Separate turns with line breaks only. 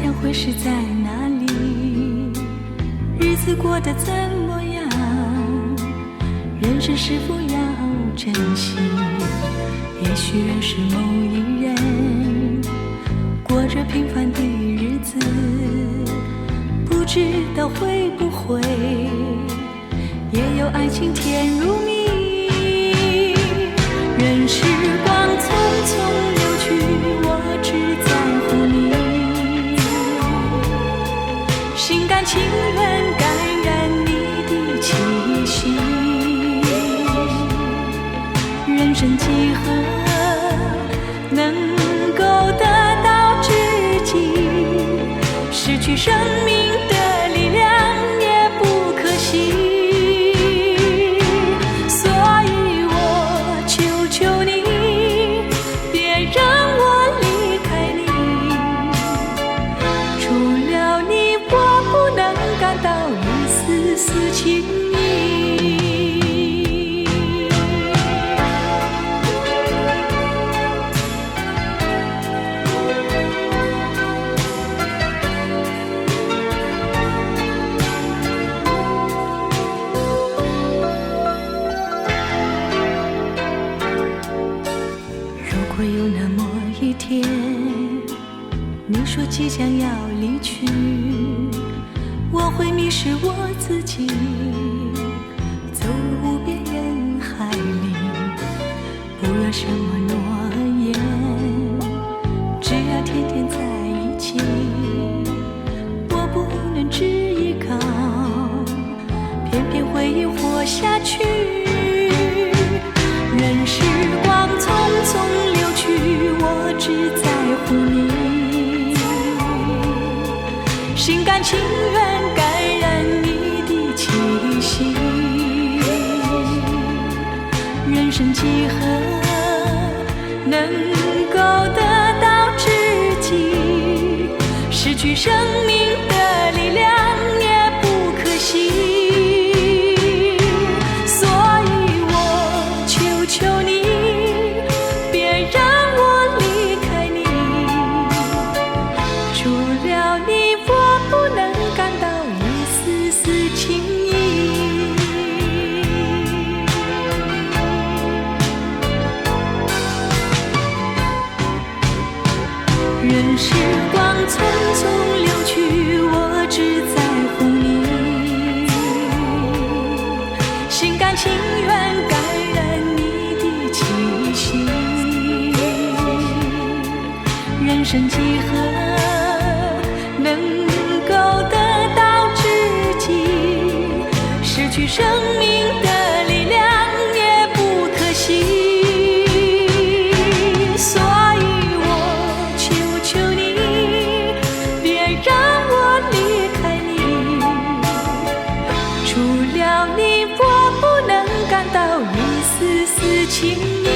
天会是在哪里？日子过得怎么样？人生是否要珍惜？也许认识某一人，过着平凡的日子，不知道会不会也有爱情甜如蜜。任时光匆匆流去，我只在乎你，心甘情愿感染你的气息。人生几何能够得到知己？失去生命的力量也不可惜。所以我求求你，别让我离开你。除了你，我不能感到一丝丝情意。会有那么一天，你说即将要离去，我会迷失我自己，走入无边人海里。不要什么诺言，只要天天在一起。我不能只依靠，偏偏回忆活下去。任时光匆匆流去，我只在乎你，心甘情愿感染你的气息。人生几何能够得到知己？失去生命的力量也不可惜。任时光匆匆流去，我只在乎你，心甘情愿感染你的气息。人生几何能够得到知己？失去生命的力量也不可惜。除了你，我不能感到一丝丝情意。